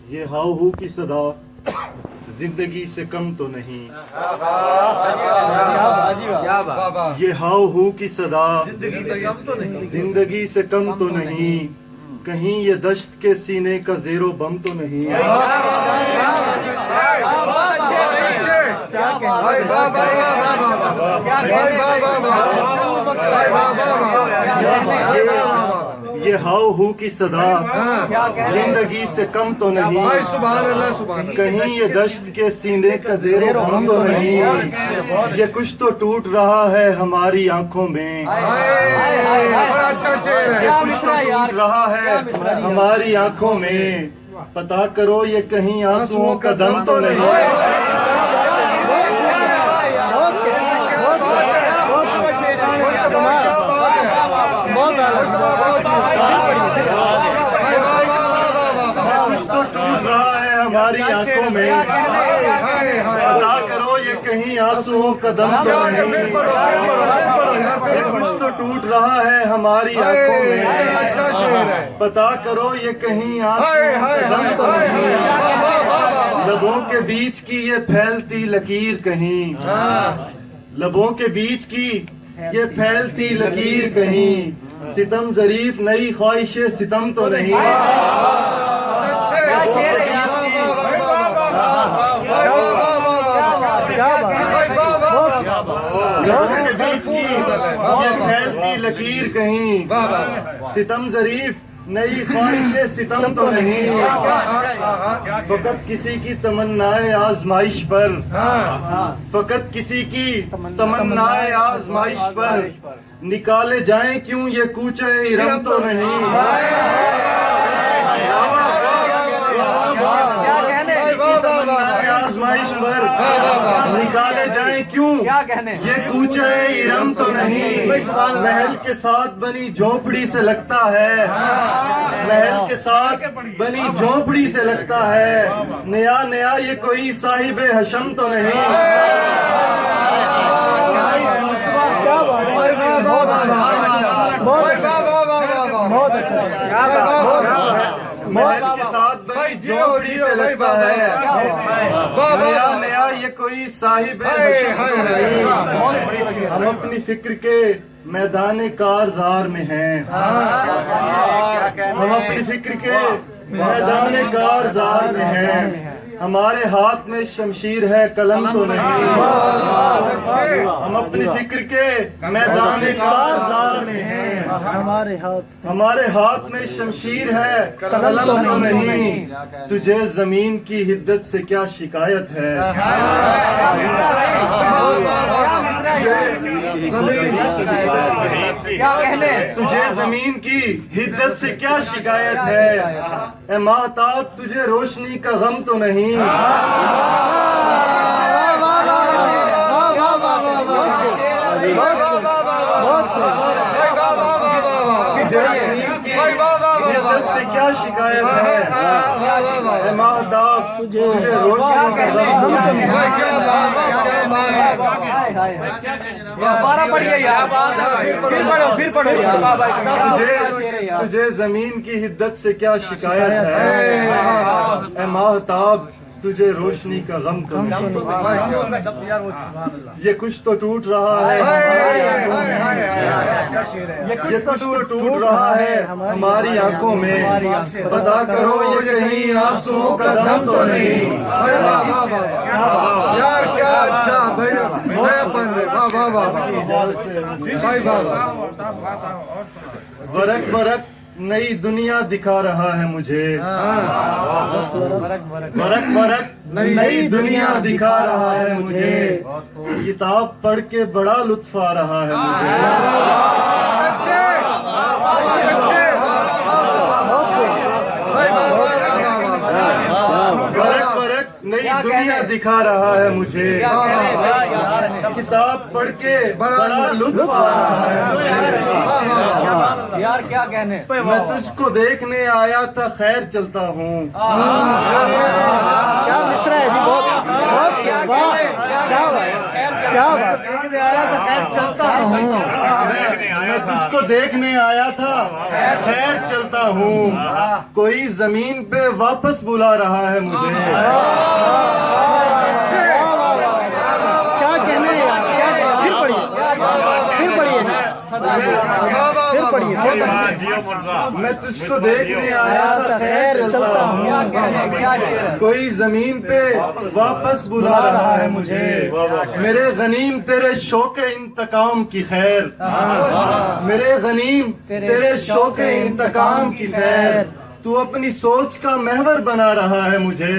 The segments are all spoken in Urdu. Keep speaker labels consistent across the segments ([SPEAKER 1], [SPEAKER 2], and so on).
[SPEAKER 1] یہ ہاؤ ہو کی صدا زندگی سے کم تو نہیں. یہ ہاؤ ہو کی صدا زندگی سے کم تو نہیں. کہیں یہ دشت کے سینے کا زیر و بم تو نہیں. یہ ہاؤ ہو کی صدا زندگی سے کم تو نہیں. کہیں یہ دشت کے سینے کا زیر و بم تو نہیں. یہ کچھ تو ٹوٹ رہا ہے ہماری آنکھوں میں. یہ کچھ تو ٹوٹ رہا ہے ہماری آنکھوں میں. پتا کرو یہ کہیں آنسوؤں کا دم تو نہیں. کچھ تو ٹوٹ رہا ہے ہماری آنکھوں میں. پتا کرو یہ کہیں آنسوؤں کا دم تو نہیں. یہ کچھ تو ٹوٹ رہا ہے ہماری آنکھوں میں. پتا کرو یہ کہیں آنسوؤں کا دم تو نہیں. لبوں کے بیچ کی یہ پھیلتی لکیر کہیں. لبوں کے بیچ کی یہ پھیلتی لکیر کہیں. ستم ظریف نئی خواہش ستم تو نہیں. لبوں کے بیچ کی یہ پھیلتی لکیر کہیں. ستم ظریف نئی خواہش ستم تو نہیں. فقط کسی کی تمنائے آزمائش پر. فقط کسی کی تمنائے آزمائش پر نکالے جائیں کیوں یہ کوچے ارم تو نہیں. آزمائش پر نکالے جائیں کیوں یہ کوچے ارم تو نہیں. محل کے ساتھ بنی جھونپڑی سے لگتا ہے. محل کے ساتھ بنی جھونپڑی سے لگتا ہے. نیا نیا یہ کوئی صاحب حشم تو نہیں. محل کے ساتھ بنی جھونپڑی سے لگتا ہے. نیا نیا یہ کوئی صاحب حشم تو نہیں. ہم اپنی فکر کے میدان کارزار میں ہیں. ہم اپنی فکر کے میدان کارزار میں ہیں. ہمارے ہاتھ میں شمشیر ہے قلم تو نہیں. ہم اپنی فکر کے میدان کارزار میں ہیں. ہمارے ہاتھ میں شمشیر ہے قلم تو نہیں. تجھے زمین کی حدت سے کیا شکایت ہے. تجھے زمین کی حدت سے کیا شکایت ہے. اے ماہتاب تجھے روشنی کا غم تو نہیں. حدت سے کیا شکایت ہے. اے ماہتاب تجھے روشنی کا غم تو نہیں. تجھے زمین کی حدت سے کیا شکایت ہے. اے ماہتاب تجھے روشنی کا غم تو نہیں. یہ کچھ تو ٹوٹ رہا ہے. یہ کچھ تو ٹوٹ رہا ہے ہماری آنکھوں میں. پتا کرو یہ کہیں آنسوؤں کا دم تو نہیں.
[SPEAKER 2] یار کیا اچھا
[SPEAKER 1] ورق ورق نئی دنیا دکھا رہا ہے مجھے. ورق ورق نئی دنیا دکھا رہا ہے مجھے. کتاب پڑھ کے بڑا لطف آ رہا ہے مجھے. ورق ورق نئی دنیا دکھا رہا ہے مجھے. کتاب پڑھ کے بڑا لطف آ رہا ہے.
[SPEAKER 3] یار کیا کہنے.
[SPEAKER 1] میں تجھ کو دیکھنے آیا تھا خیر چلتا ہوں.
[SPEAKER 3] کیا مصرع ہے جی. بہت کیا بات. دیکھنے آیا تھا خیر چلتا ہوں.
[SPEAKER 1] میں تجھ کو دیکھنے آیا تھا خیر چلتا ہوں کوئی زمین پہ واپس بلا رہا ہے مجھے
[SPEAKER 3] کیا کہنا ہے یار کیا پھر پڑھیے پھر پڑھیے
[SPEAKER 1] میں تجھ کو دیکھنے آیا تھا خیر چلتا ہوں کوئی زمین پہ واپس بلا رہا ہے مجھے میرے غنیم تیرے شوق انتقام کی خیر میرے غنیم تیرے شوق انتقام کی خیر تو اپنی سوچ کا محور بنا رہا ہے مجھے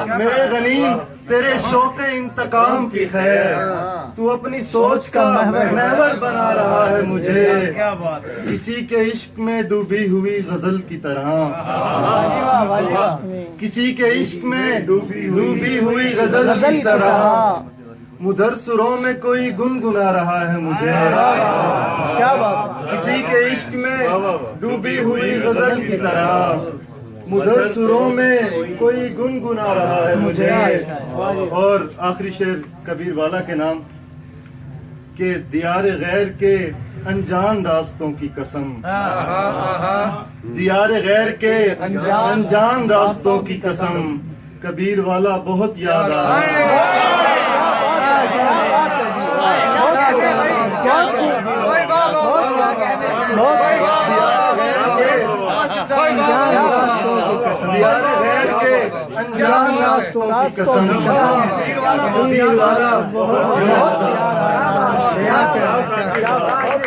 [SPEAKER 1] میرے غنیم تیرے شوق انتقام کی خیر تو اپنی سوچ کا محور بنا رہا ہے مجھے کسی کے عشق میں ڈوبی ہوئی غزل کی طرح کسی کے عشق میں ڈوبی ہوئی غزل کی طرح مدھر سروں میں کوئی گنگنا رہا ہے مجھے
[SPEAKER 3] کیا بات
[SPEAKER 1] کسی کے عشق میں ڈوبی ہوئی غزل کی طرح مدھر سروں میں کوئی گنگنا رہا ہے مجھے اور آخری شعر کبیر والا کے نام کہ دیار غیر کے انجان راستوں کی قسم دیار غیر کے انجان راستوں کی قسم کبیر والا بہت یاد آ رہا ہے انجان راستوں کی قسم کبیر والا بہت یاد آ رہا ہے